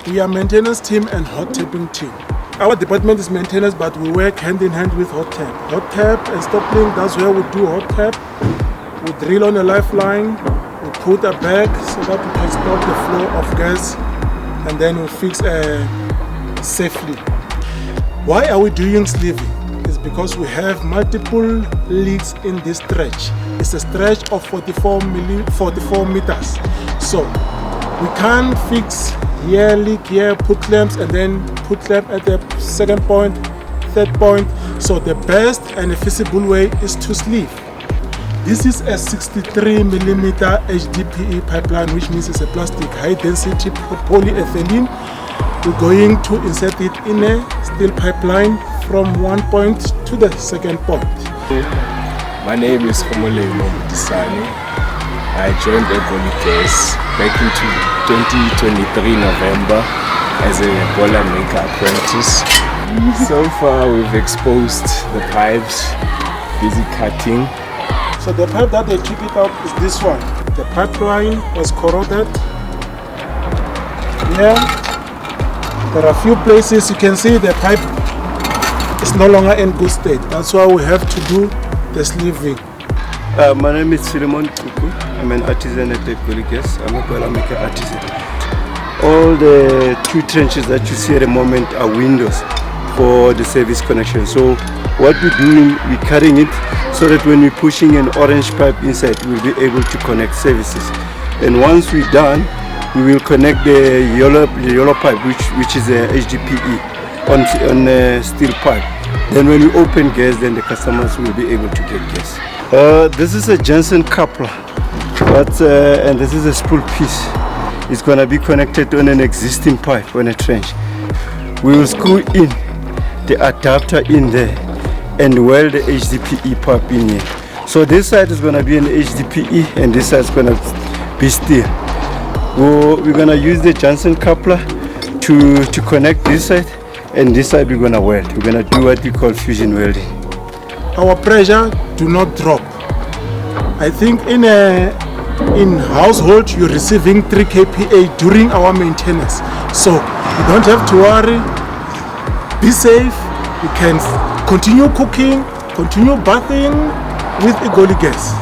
We are maintenance team and hot tapping team. Our department is maintenance, but we work hand in hand with hot tap. Hot tap and stopping, that's where we do hot tap. We drill on a lifeline, we put a bag so that we can stop the flow of gas, and then we fix safely. Why are we doing sleeving? It's because we have multiple leaks in this stretch. It's a stretch of 44 meters. So we can't fix here, leak here, put clamps, and then put clamp at the second point, third point. So the best and the feasible way is to sleeve. This is a 63 millimeter HDPE pipeline, which means it's a plastic high density polyethylene. We're going to insert it in a steel pipeline from one point to the second point. My name is Egoli Gas. I joined Egoli Gas back into 2023 November as a boiler maker apprentice. So far we've exposed the pipes, busy cutting. So the pipe that they took it out is this one. The pipeline was corroded. Here, there are a few places you can see the pipe is no longer in good state. That's why we have to do the sleeving. My name is Suleiman Tuku. I'm an artisan at Egoli Gas. I'm a boiler maker artisan. All the 2 trenches that you see at the moment are windows for the service connection. So what we're doing, we're cutting it so that when we're pushing an orange pipe inside, we'll be able to connect services. And once we're done, we will connect the yellow pipe, which is a HDPE on a steel pipe. Then when we open gas, then the customers will be able to get gas. This is a Johnson coupler, and this is a spool piece. It's going to be connected on an existing pipe on a trench. We will screw in the adapter in there and weld the HDPE pipe in here. So this side is going to be an HDPE and this side is going to be steel. We're going to use the Johnson coupler to connect this side, and this side we're going to weld. We're going to do what we call fusion welding. Our pressure do not drop. I think in household you're receiving 3 kPa during our maintenance. So you don't have to worry. Be safe. You can continue cooking, continue bathing with Egoli Gas.